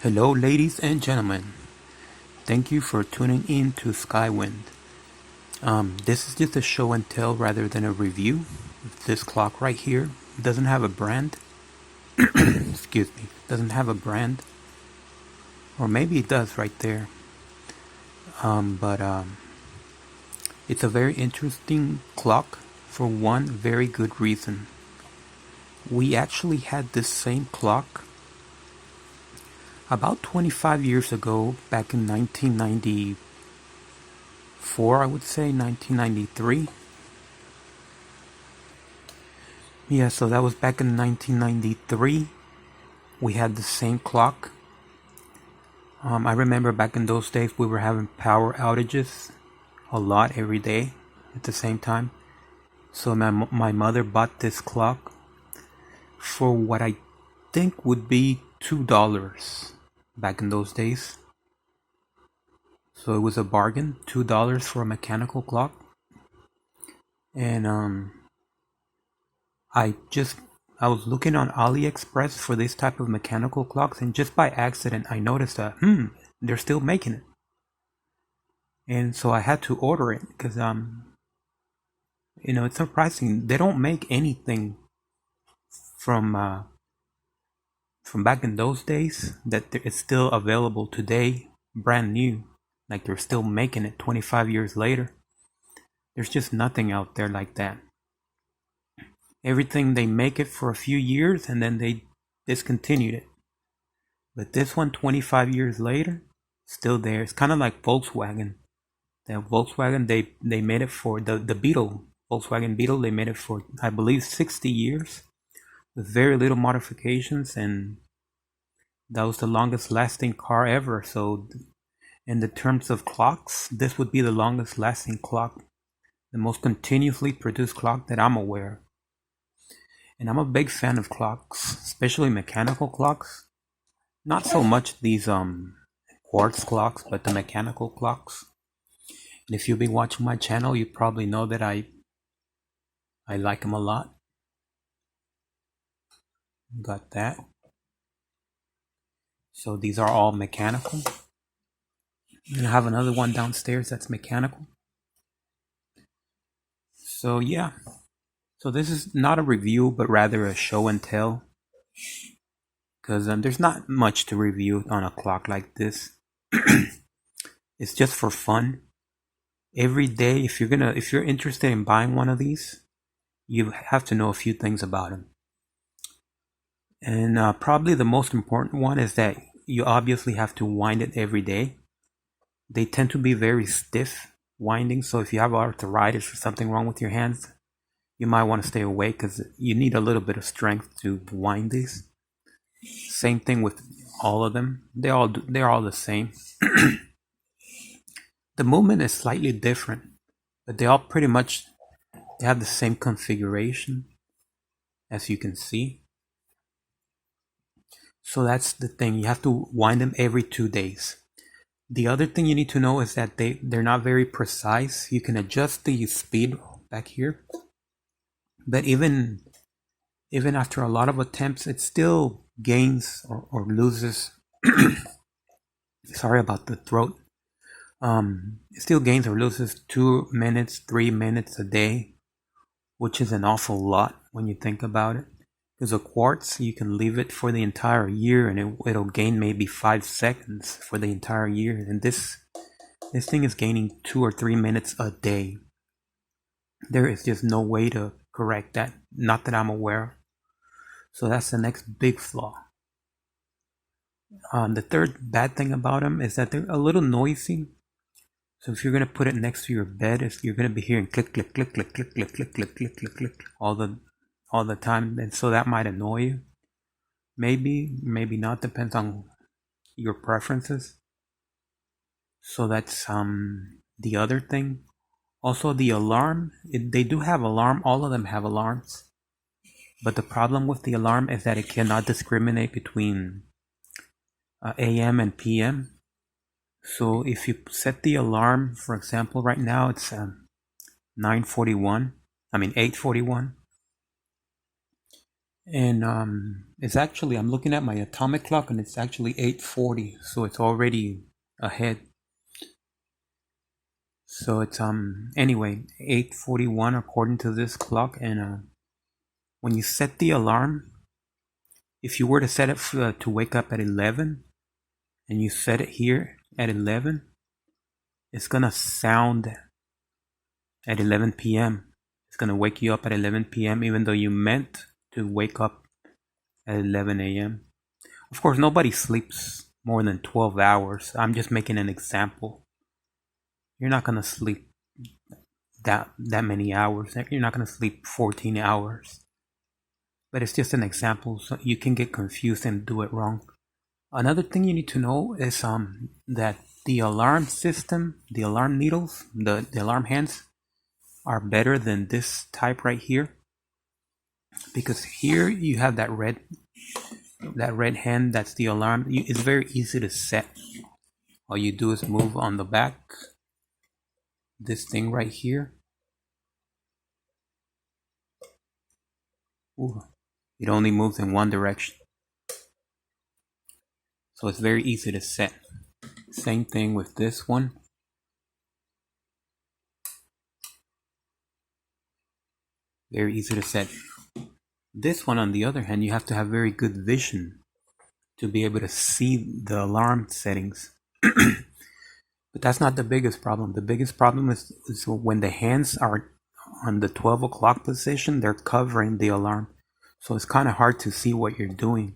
Hello, ladies and gentlemen. Thank you for tuning in to Skywind. This is just a show and tell rather than a review. This clock right here doesn't have a brand. Excuse me. Doesn't have a brand. Or maybe it does right there. But it's a very interesting clock for one very good reason. We actually had this same clock about 25 years ago, back in 1994, I would say, 1993. Yeah, so that was back in 1993. We had the same clock. I remember back in those days we were having power outages a lot every day at the same time. So my mother bought this clock for what I think would be $2 back in those days. So it was a bargain, $2 for a mechanical clock. And I was looking on AliExpress for this type of mechanical clocks, and just by accident I noticed that they're still making it. And so I had to order it because it's surprising. They don't make anything from back in those days that it's still available today, brand new. Like they're still making it 25 years later. There's just nothing out there like that. Everything, they make it for a few years and then they discontinued it. But this one, 25 years later, still there. It's kind of like Volkswagen. The Volkswagen, they made it for the Beetle, Volkswagen Beetle. They made it for, I believe, 60 years with very little modifications, and that was the longest lasting car ever. So in the terms of clocks, this would be the longest lasting clock, the most continuously produced clock that I'm aware. And I'm a big fan of clocks, especially mechanical clocks. Not so much these quartz clocks, but the mechanical clocks. And if you've been watching my channel, you probably know that I like them a lot. Got that. So these are all mechanical. And I have another one downstairs that's mechanical. So yeah. So this is not a review, but rather a show and tell. Because there's not much to review on a clock like this. It's just for fun. Every day, if you're interested in buying one of these, you have to know a few things about them. And probably the most important one is that you obviously have to wind it every day. They tend to be very stiff winding, so if you have arthritis or something wrong with your hands, you might want to stay away because you need a little bit of strength to wind these. Same thing with all of them. They're all the same. The movement is slightly different, but they all pretty much have the same configuration, as you can see. So that's the thing. You have to wind them every 2 days. The other thing you need to know is that they're not very precise. You can adjust the speed back here, but even after a lot of attempts, it still gains or loses. Sorry about the throat. It still gains or loses 2 minutes, 3 minutes a day, which is an awful lot when you think about it. Because a quartz, you can leave it for the entire year and it'll gain maybe 5 seconds for the entire year. And this thing is gaining 2 or 3 minutes a day. There is just no way to correct that, not that I'm aware. So that's the next big flaw. The third bad thing about them is that they're a little noisy. So if you're gonna put it next to your bed, you're gonna be hearing click, click, click, click, click, click, click, click, click, click, click all the time, and so that might annoy you. Maybe not, depends on your preferences. So that's the other thing. Also the alarm, they do have alarm, all of them have alarms. But the problem with the alarm is that it cannot discriminate between AM and PM. So if you set the alarm, for example, right now it's 8:41. And it's actually, I'm looking at my atomic clock and it's actually 8:40, so it's already ahead. So it's anyway 8:41 according to this clock. And when you set the alarm, if you were to set it to wake up at 11 and you set it here at 11, it's gonna sound at 11 p.m. It's gonna wake you up at 11 p.m. even though you meant to wake up at 11 a.m. Of course, nobody sleeps more than 12 hours. I'm just making an example. You're not gonna sleep that many hours. You're not gonna sleep 14 hours. But it's just an example, so you can get confused and do it wrong. Another thing you need to know is that the alarm system, the alarm needles, the alarm hands are better than this type right here, because here you have that red hand. That's the alarm. It's very easy to set. All you do is move on the back, this thing right here. Ooh, it only moves in one direction, so it's very easy to set. Same thing with this one. Very easy to set. This one, on the other hand, you have to have very good vision to be able to see the alarm settings. But that's not the biggest problem. The biggest problem is when the hands are on the 12 o'clock position, they're covering the alarm. So it's kind of hard to see what you're doing.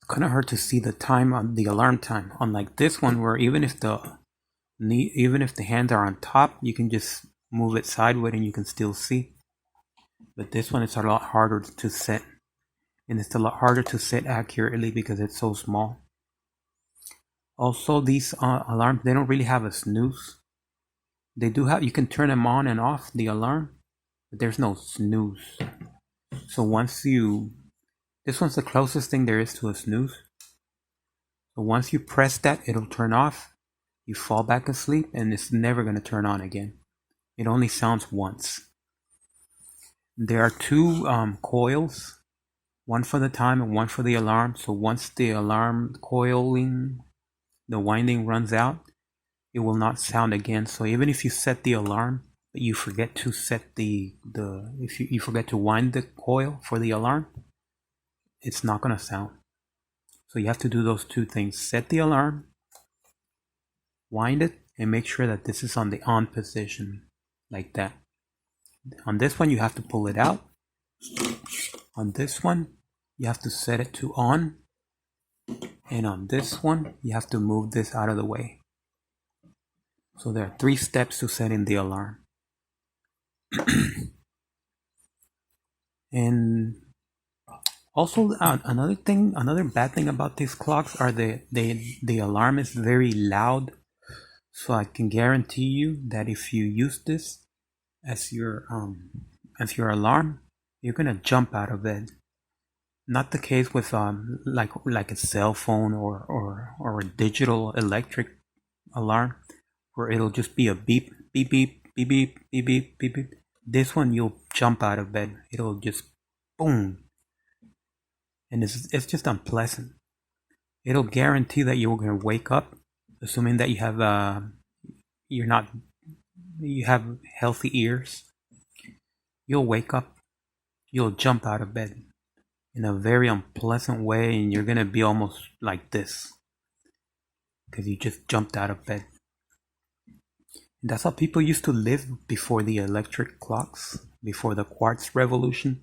It's kind of hard to see the time on the alarm time. Unlike this one, where even if the hands are on top, you can just move it sideways and you can still see. But this one is a lot harder to set. And it's a lot harder to set accurately because it's so small. Also, these alarms, they don't really have a snooze. They do have, you can turn them on and off, the alarm, but there's no snooze. So this one's the closest thing there is to a snooze. So once you press that, it'll turn off. You fall back asleep and it's never going to turn on again. It only sounds once. There are two coils, one for the time and one for the alarm. So once the alarm coiling, the winding runs out, it will not sound again. So even if you set the alarm, but you forget to set if you forget to wind the coil for the alarm, it's not going to sound. So you have to do those two things: set the alarm, wind it, and make sure that this is on the on position, like that. On this one, you have to pull it out. On this one, you have to set it to on. And on this one, you have to move this out of the way. So there are 3 steps to setting the alarm. And also, another bad thing about these clocks are the alarm is very loud. So I can guarantee you that if you use this as your alarm, you're gonna jump out of bed. Not the case with like a cell phone or a digital electric alarm, where it'll just be a beep, beep, beep, beep, beep, beep, beep, beep, beep. This one, you'll jump out of bed. It'll just boom. And it's just unpleasant. It'll guarantee that you're going to wake up, assuming that you have healthy ears. You'll wake up, you'll jump out of bed in a very unpleasant way, and you're going to be almost like this because you just jumped out of bed. And that's how people used to live before the electric clocks, before the quartz revolution.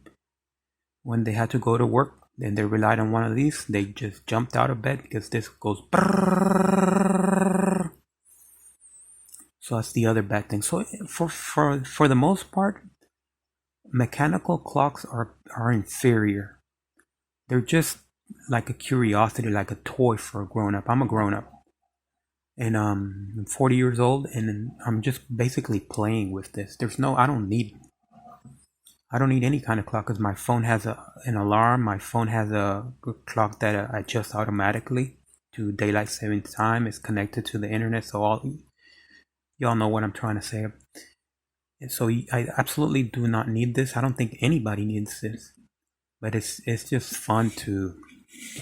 When they had to go to work and they relied on one of these, they just jumped out of bed because this goes brrrr. So that's the other bad thing. So for the most part, mechanical clocks are inferior. They're just like a curiosity, like a toy for a grown-up. I'm a grown-up. And I'm 40 years old, and I'm just basically playing with this. I don't need any kind of clock, because my phone has an alarm. My phone has a clock that adjusts automatically to daylight saving time. It's connected to the internet, so y'all know what I'm trying to say. And so I absolutely do not need this. I don't think anybody needs this. but it's just fun to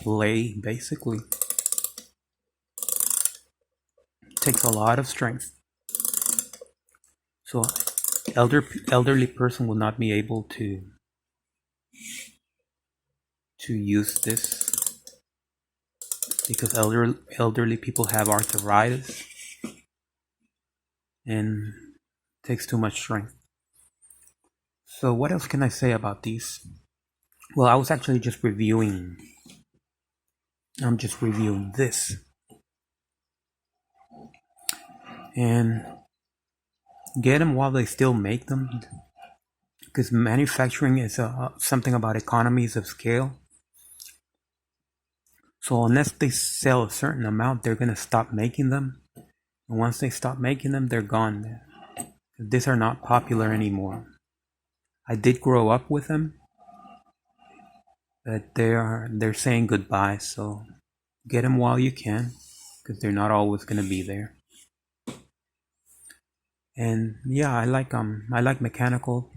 play. Basically, it takes a lot of strength. So elderly person will not be able to use this because elderly people have arthritis and it takes too much strength. So what else can I say about these? Well, I was actually just reviewing. I'm just reviewing this, and get them while they still make them, because manufacturing is something about economies of scale. So unless they sell a certain amount, they're gonna stop making them, and once they stop making them, they're gone. These are not popular anymore. I did grow up with them, but they're saying goodbye. So get them while you can, because they're not always gonna be there. And yeah, I like mechanical.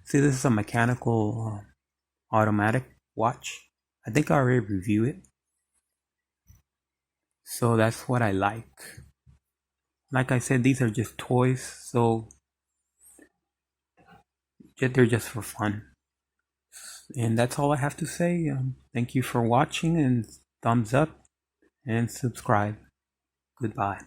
See, this is a mechanical automatic watch. I think I already reviewed it. So that's what I like. Like I said, these are just toys, so they're just for fun. And that's all I have to say. Thank you for watching, and thumbs up and subscribe. Goodbye.